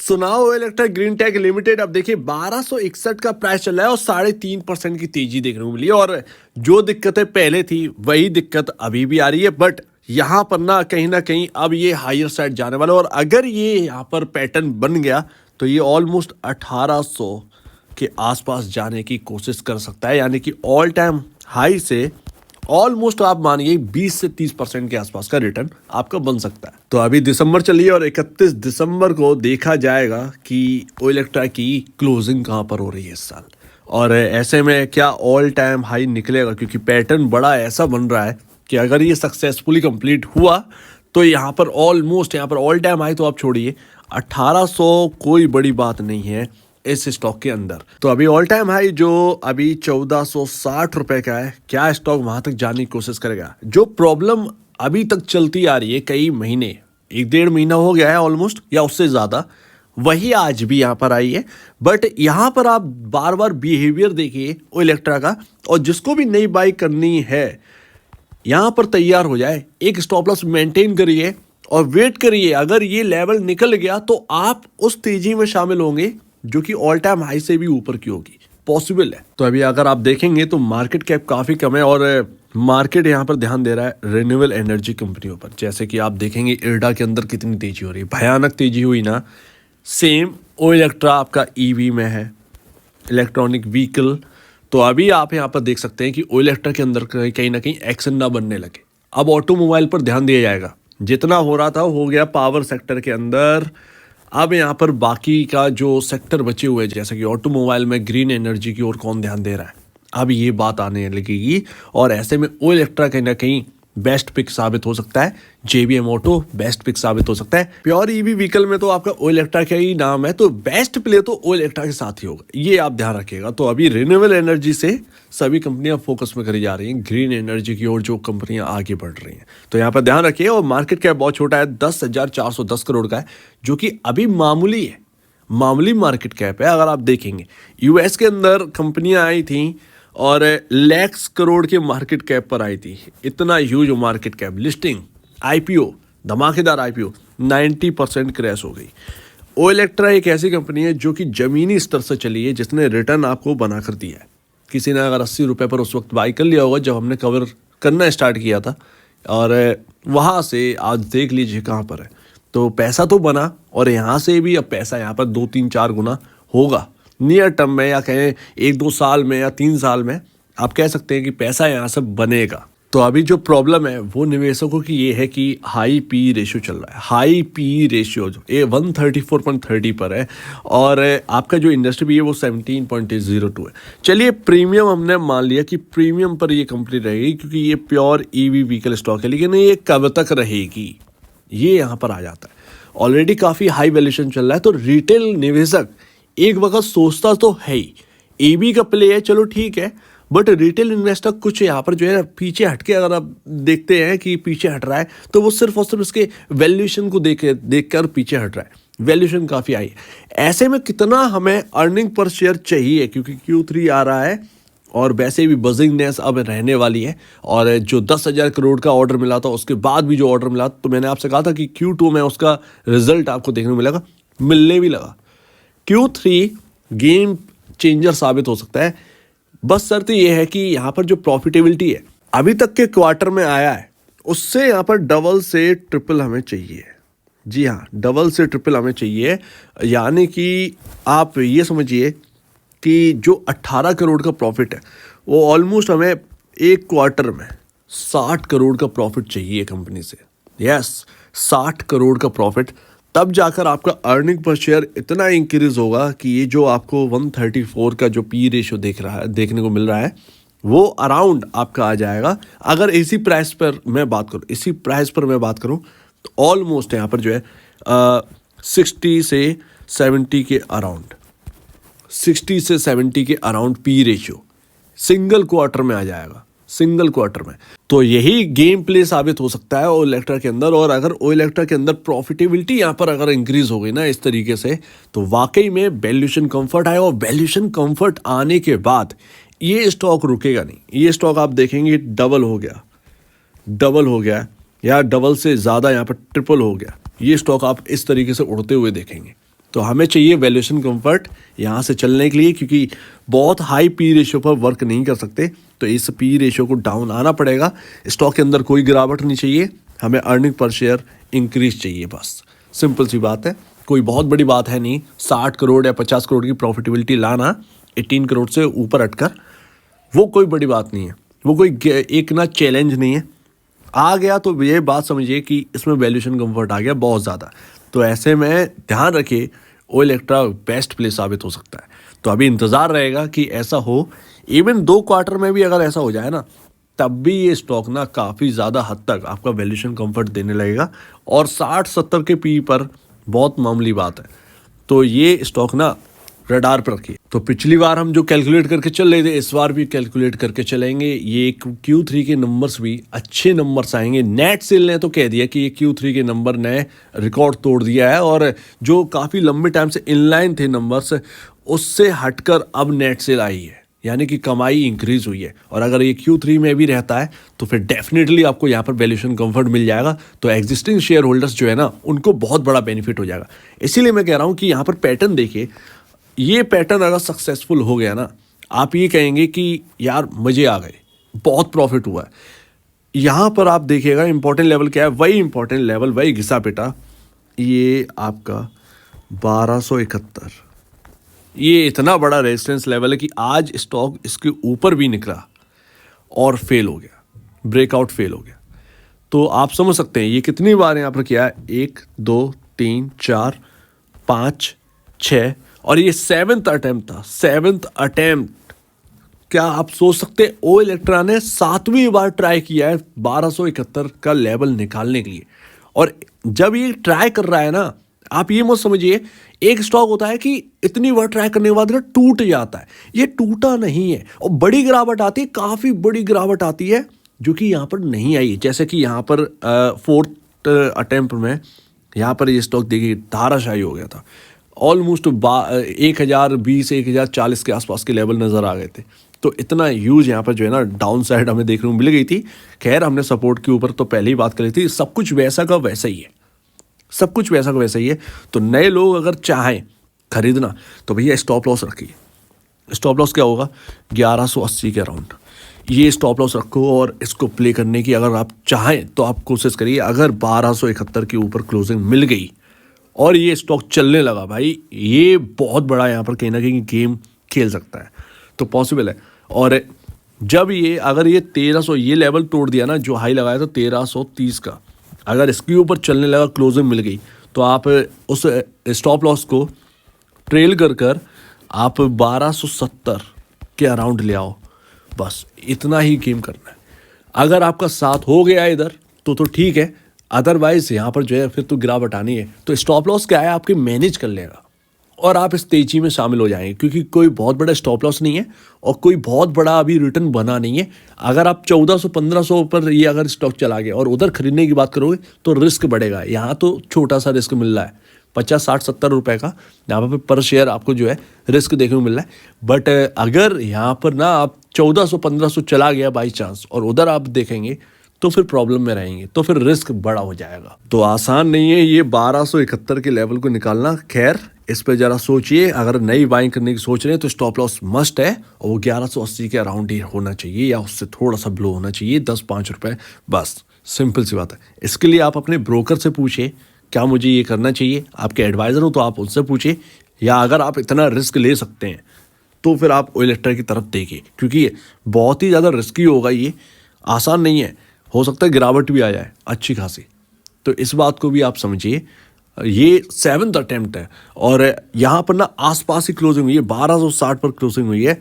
सुनाओ Electra green take limited अब देखिए 1261 का प्राइस चल रहा है और 3.5% की तेजी देखने को मिली है। और जो दिक्कतें पहले थी वही दिक्कत अभी भी आ रही है, बट यहाँ पर ना कहीं अब ये हायर साइड जाने वाला है। और अगर ये यहाँ पर पैटर्न बन गया तो ये ऑलमोस्ट 1800 के आसपास जाने की कोशिश कर सकता है, यानी कि ऑल टाइम हाई से ऑलमोस्ट आप मानिए 20 से 30% के आसपास का रिटर्न आपका बन सकता है। तो अभी दिसंबर चलिए और 31 दिसंबर को देखा जाएगा कि ओइलेक्ट्रा की क्लोजिंग कहाँ पर हो रही है इस साल, और ऐसे में क्या ऑल टाइम हाई निकलेगा, क्योंकि पैटर्न बड़ा ऐसा बन रहा है कि अगर ये सक्सेसफुली कंप्लीट हुआ तो यहाँ पर ऑलमोस्ट यहाँ पर ऑल टाइम हाई तो आप छोड़िए 1800 कोई बड़ी बात नहीं है इस स्टॉक के अंदर। तो अभी ऑल टाइम हाई जो अभी 1460 रुपए का है, क्या स्टॉक वहां तक जाने की कोशिश करेगा? जो प्रॉब्लम अभी तक चलती आ रही है कई महीने, 1-1.5 महीना हो गया है ऑलमोस्ट या उससे ज्यादा, वही आज भी यहाँ पर आई है। बट यहाँ पर आप बार बार बिहेवियर देखिए ओइलेक्ट्रा का, और जिसको भी नई बाई करनी है यहाँ पर तैयार हो जाए, एक स्टॉप लॉस मेंटेन करिए और वेट करिए। अगर ये लेवल निकल गया तो आप उस तेजी में शामिल होंगे जो कि ऑल टाइम हाई से भी ऊपर की होगी, पॉसिबल है। तो अभी अगर आप देखेंगे तो मार्केट कैप काफी कम है और मार्केट यहाँ पर ध्यान दे रहा है रिन्यूएबल एनर्जी कंपनियों पर। जैसे कि आप देखेंगे इर्डा के अंदर कितनी तेजी हो रही है, भयानक तेजी हुई ना। सेम ओइलेक्ट्रा आपका ईवी में है, इलेक्ट्रॉनिक व्हीकल। तो अभी आप यहाँ पर देख सकते हैं कि ओइलेक्ट्रा के अंदर कहीं ना कहीं एक्शन ना बनने लगे। अब ऑटोमोबाइल पर ध्यान दिया जाएगा, जितना हो रहा था हो गया पावर सेक्टर के अंदर। अब यहाँ पर बाकी का जो सेक्टर बचे हुए हैं, जैसे कि ऑटोमोबाइल में ग्रीन एनर्जी की ओर कौन ध्यान दे रहा है, अब ये बात आने लगेगी। और ऐसे में ओइलेक्ट्रा कहीं ना कहीं बेस्ट पिक साबित हो सकता है, जेबीएम ऑटो बेस्ट पिक साबित हो सकता है। प्योर ईवी व्हीकल में तो आपका ओइलेक्ट्रा का ही नाम है, तो बेस्ट प्ले तो ओइलेक्ट्रा के साथ ही होगा, ये आप ध्यान रखिएगा। तो अभी रिन्यूएबल एनर्जी से सभी कंपनियां फोकस में करी जा रही हैं, ग्रीन एनर्जी की ओर जो कंपनियां आगे बढ़ रही हैं, तो यहाँ पर ध्यान रखिए। और मार्केट कैप बहुत छोटा है, 10,410 करोड़ का है, जो कि अभी मामूली है, मामूली मार्केट कैप है। अगर आप देखेंगे यूएस के अंदर कंपनियां आई थी और लैक्स करोड़ के मार्केट कैप पर आई थी, इतना huge market cap, listing, IPO, धमाकेदार आईपीओ, 90% क्रैश हो गई। ओइलेक्ट्रा एक ऐसी कंपनी है जो कि जमीनी स्तर से चली है, जिसने रिटर्न आपको बना कर दिया है। किसी ने अगर 80 रुपये पर उस वक्त बाई कर लिया होगा जब हमने कवर करना स्टार्ट किया था, और वहाँ से आज देख लीजिए कहाँ पर है। तो पैसा तो बना, और यहाँ से भी अब पैसा यहाँ पर 2-3-4 गुना होगा नियर टर्म में, या कहें 1-2 साल में या 3 साल में आप कह सकते हैं कि पैसा यहाँ से बनेगा। तो अभी जो प्रॉब्लम है वो निवेशकों की ये है कि हाई पी रेशियो चल रहा है, हाई पी रेशियो जो 134.30 पर है, और आपका जो इंडस्ट्री भी है वो 17.02 है। चलिए प्रीमियम हमने मान लिया कि प्रीमियम पर ये कंपनी रहेगी, क्योंकि ये प्योर ईवी व्हीकल स्टॉक है, लेकिन ये कब तक रहेगी, ये यहाँ पर आ जाता है। ऑलरेडी काफ़ी हाई वैल्यूएशन चल रहा है, तो रिटेल निवेशक एक वक्त सोचता तो है ही ईवी का प्ले है, चलो ठीक है, बट रिटेल इन्वेस्टर कुछ यहाँ पर जो है पीछे हटके, अगर आप देखते हैं कि पीछे हट रहा है तो वो सिर्फ और सिर्फ इसके वैल्यूएशन को देखकर पीछे हट रहा है। वैल्यूएशन काफ़ी आई है। ऐसे में कितना हमें अर्निंग पर शेयर चाहिए, क्योंकि Q3 आ रहा है और वैसे भी बजिंगनेस अब रहने वाली है। और जो 10,000 करोड़ का ऑर्डर मिला था उसके बाद भी जो ऑर्डर मिला, तो मैंने आपसे कहा था कि Q2 में उसका रिजल्ट आपको देखने को मिलेगा, मिलने भी लगा। Q3 गेम चेंजर साबित हो सकता है, बस शर्त यह है कि यहाँ पर जो प्रॉफिटेबिलिटी है अभी तक के क्वार्टर में आया है, उससे यहाँ पर डबल से ट्रिपल हमें चाहिए। जी हाँ, डबल से ट्रिपल हमें चाहिए, यानी कि आप ये समझिए कि जो 18 करोड़ का प्रॉफिट है वो ऑलमोस्ट हमें एक क्वार्टर में 60 करोड़ का प्रॉफिट चाहिए कंपनी से। यस, 60 करोड़ का प्रॉफिट, तब जाकर आपका अर्निंग पर शेयर इतना इंक्रीज होगा कि ये जो आपको 134 का जो पी रेशियो देखने को मिल रहा है वो अराउंड आपका आ जाएगा। अगर इसी प्राइस पर मैं बात करूं तो ऑलमोस्ट यहाँ पर जो है 60 से 70 के अराउंड, 60 से 70 के around P ratio single quarter में आ जाएगा, सिंगल क्वार्टर में। तो यही गेम प्ले साबित हो सकता है ओइलेक्ट्रा के अंदर। और अगर ओइलेक्ट्रा के अंदर प्रॉफिटेबिलिटी यहाँ पर अगर इंक्रीज हो गई ना इस तरीके से, तो वाकई में वैल्यूएशन कंफर्ट आए, और वैल्यूएशन कंफर्ट आने के बाद ये स्टॉक रुकेगा नहीं। ये स्टॉक आप देखेंगे डबल हो गया या डबल से ज़्यादा यहाँ पर ट्रिपल हो गया। ये स्टॉक आप इस तरीके से उड़ते हुए देखेंगे। तो हमें चाहिए वैल्यूएशन कंफर्ट यहाँ से चलने के लिए, क्योंकि बहुत हाई पी रेशियो पर वर्क नहीं कर सकते। तो इस पी रेशियो को डाउन आना पड़ेगा, स्टॉक के अंदर कोई गिरावट नहीं चाहिए, हमें अर्निंग पर शेयर इंक्रीज चाहिए, बस सिंपल सी बात है। कोई बहुत बड़ी बात है नहीं। 60 करोड़ या 50 करोड़ की प्रॉफिटेबिलिटी लाना 18 करोड़ से ऊपर हटकर, वो कोई बड़ी बात नहीं है, वो कोई एक ना चैलेंज नहीं है। आ गया तो ये बात समझिए कि इसमें वैल्यूएशन कंफर्ट आ गया बहुत ज़्यादा। तो ऐसे में ध्यान रखिए, ओ इलेक्ट्रा बेस्ट प्ले साबित हो सकता है। तो अभी इंतज़ार रहेगा कि ऐसा हो। इवन 2 क्वार्टर में भी अगर ऐसा हो जाए ना, तब भी ये स्टॉक ना काफ़ी ज़्यादा हद तक आपका वैल्यूएशन कंफर्ट देने लगेगा, और 60-70 के पी पर बहुत मामूली बात है। तो ये स्टॉक ना रडार पर रखिए। तो पिछली बार हम जो कैलकुलेट करके चल रहे थे, इस बार भी कैलकुलेट करके चलेंगे। ये Q3 के नंबर्स भी अच्छे नंबर्स आएंगे। नेट सेल ने तो कह दिया कि ये Q3 के नंबर नए रिकॉर्ड तोड़ दिया है, और जो काफ़ी लंबे टाइम से इनलाइन थे नंबर्स, उससे हटकर अब नेट सेल आई है, यानी कि कमाई इंक्रीज हुई है। और अगर ये Q3 में भी रहता है तो फिर डेफिनेटली आपको यहाँ पर वैल्यूएशन कंफर्ट मिल जाएगा। तो एग्जिस्टिंग शेयर होल्डर्स जो है ना, उनको बहुत बड़ा बेनिफिट हो जाएगा। इसीलिए मैं कह रहा हूँ कि यहाँ पर पैटर्न देखिए, ये पैटर्न अगर सक्सेसफुल हो गया ना, आप ये कहेंगे कि यार मजे आ गए, बहुत प्रॉफिट हुआ है। यहाँ पर आप देखिएगा इंपॉर्टेंट लेवल क्या है, वही इंपॉर्टेंट लेवल, वही घिसा पिटा, ये आपका 1271। ये इतना बड़ा रेजिस्टेंस लेवल है कि आज स्टॉक इसके ऊपर भी निकला और फेल हो गया, ब्रेकआउट फेल हो गया। तो आप समझ सकते हैं ये कितनी बार यहाँ पर किया है, 1 2 3 4 5 6, और ये 7th अटेम्प्ट था, 7th अटेम्प्ट। क्या आप सोच सकते हैं, ओ इलेक्ट्रा ने 7वीं बार ट्राई किया है 1271 का लेवल निकालने के लिए। और जब ये ट्राई कर रहा है ना, आप ये मत समझिए, एक स्टॉक होता है कि इतनी बार ट्राई करने के बाद ना टूट जाता है, ये टूटा नहीं है। और बड़ी गिरावट आती है, काफ़ी बड़ी गिरावट आती है, जो कि यहाँ पर नहीं आई। जैसे कि यहाँ पर 4th अटेम्प्ट में यहाँ पर ये स्टॉक देखिए धाराशाही हो गया था, ऑलमोस्ट 1020 1040 के आसपास के लेवल नज़र आ गए थे। तो इतना यूज यहाँ पर जो है ना डाउन साइड हमें देखने को मिल गई थी। खैर, हमने सपोर्ट के ऊपर तो पहले ही बात करी थी, सब कुछ वैसा का वैसा ही है, सब कुछ वैसा का वैसा ही है। तो नए लोग अगर चाहें खरीदना तो भैया स्टॉप लॉस रखिए। स्टॉप लॉस क्या होगा, 1180 के अराउंड ये स्टॉप लॉस रखो, और इसको प्ले करने की अगर आप चाहें तो आप कोशिश करिए। अगर 1271 के ऊपर क्लोजिंग मिल गई और ये स्टॉक चलने लगा, भाई ये बहुत बड़ा यहाँ पर कहीं ना कहीं गेम खेल सकता है, तो पॉसिबल है। और जब ये अगर ये 1300 ये लेवल तोड़ दिया ना, जो हाई लगाया था 1330 का, अगर इसके ऊपर चलने लगा, क्लोजिंग मिल गई, तो आप उस स्टॉप लॉस को ट्रेल कर आप 1270 के अराउंड ले आओ। बस इतना ही गेम करना है। अगर आपका साथ हो गया इधर तो ठीक है, अदरवाइज यहाँ पर जो है फिर तो गिरावट आनी है। तो स्टॉप लॉस क्या है, आपके मैनेज कर लेगा और आप इस तेजी में शामिल हो जाएंगे, क्योंकि कोई बहुत बड़ा स्टॉप लॉस नहीं है और कोई बहुत बड़ा अभी रिटर्न बना नहीं है। अगर आप 1400-1500 पर ये अगर स्टॉक चला गया और उधर खरीदने की बात करोगे तो रिस्क बढ़ेगा। यहाँ तो छोटा सा रिस्क मिल रहा है 50, 60, 70 रुपए का, यहाँ पर शेयर आपको जो है रिस्क देखने को मिल रहा है। बट अगर यहाँ पर ना आप 1400-1500 चला गया बाई चांस और उधर आप देखेंगे तो फिर प्रॉब्लम में रहेंगे, तो फिर रिस्क बड़ा हो जाएगा। तो आसान नहीं है ये 1271 के लेवल को निकालना। खैर, इस पे जरा सोचिए। अगर नई बाइंग करने की सोच रहे हैं तो स्टॉप लॉस मस्ट है, और वो 1180 के अराउंड ही होना चाहिए या उससे थोड़ा सा बिलो होना चाहिए, 10-5 रुपए, बस सिंपल सी बात है। इसके लिए आप अपने ब्रोकर से पूछिए क्या मुझे ये करना चाहिए, आपके एडवाइजर हो तो आप उनसे पूछिए, या अगर आप इतना रिस्क ले सकते हैं तो फिर आप ओ इलेक्ट्रा की तरफ देखिए, क्योंकि ये बहुत ही ज़्यादा रिस्की होगा, ये आसान नहीं है। हो सकता है गिरावट भी आ जाए अच्छी खासी, तो इस बात को भी आप समझिए। ये 7th अटेम्प्ट है और यहाँ पर ना आसपास ही क्लोजिंग हुई है, 1260 पर क्लोजिंग हुई है।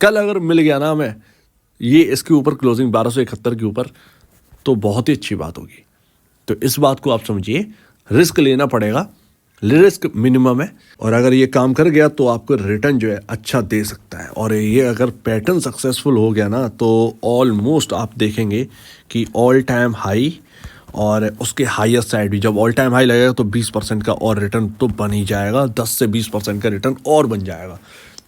कल अगर मिल गया ना हमें ये इसके ऊपर क्लोजिंग 1271 के ऊपर, तो बहुत ही अच्छी बात होगी। तो इस बात को आप समझिए, रिस्क लेना पड़ेगा, रिस्क मिनिमम है, और अगर ये काम कर गया तो आपको रिटर्न जो है अच्छा दे सकता है। और ये अगर पैटर्न सक्सेसफुल हो गया ना तो ऑलमोस्ट आप देखेंगे कि ऑल टाइम हाई और उसके हाईएस्ट साइड भी, जब ऑल टाइम हाई लगेगा तो 20% का और रिटर्न तो बन ही जाएगा, 10 से 20% का रिटर्न और बन जाएगा।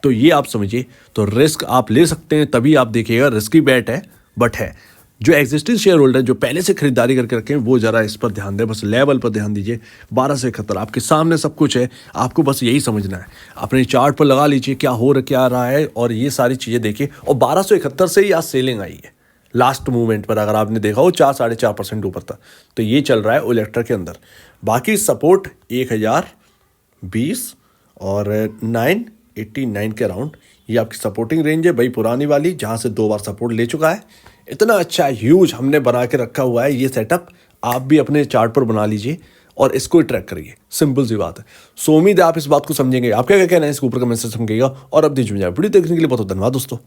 तो ये आप समझिए। तो रिस्क आप ले सकते हैं, तभी आप देखिएगा, रिस्की बैट है बट है। जो एग्जिस्टिंग शेयर होल्डर जो पहले से खरीदारी करके रखे हैं वो जरा इस पर ध्यान दें, बस लेवल पर ध्यान दीजिए। 1271 आपके सामने सब कुछ है, आपको बस यही समझना है। अपने चार्ट पर लगा लीजिए क्या रहा है और ये सारी चीज़ें देखिए। और 1271 से ही आज सेलिंग आई है लास्ट मूवमेंट पर, अगर आपने देखा हो 4-4.5% ऊपर था। तो ये चल रहा है ओलेक्ट्रा के अंदर। बाकी सपोर्ट 1020 और 989 के अराउंड ये आपकी सपोर्टिंग रेंज है भाई, पुरानी वाली, जहाँ से 2 बार सपोर्ट ले चुका है। इतना अच्छा ह्यूज हमने बना के रखा हुआ है ये सेटअप, आप भी अपने चार्ट पर बना लीजिए और इसको ही ट्रैक करिए। सिंपल सी बात है। सो उम्मीद है आप इस बात को समझेंगे। आपका क्या कहना है इसके ऊपर कमेंट से समझिएगा और अब दीजिए वीडियो देखने के लिए बहुत धन्यवाद दोस्तों।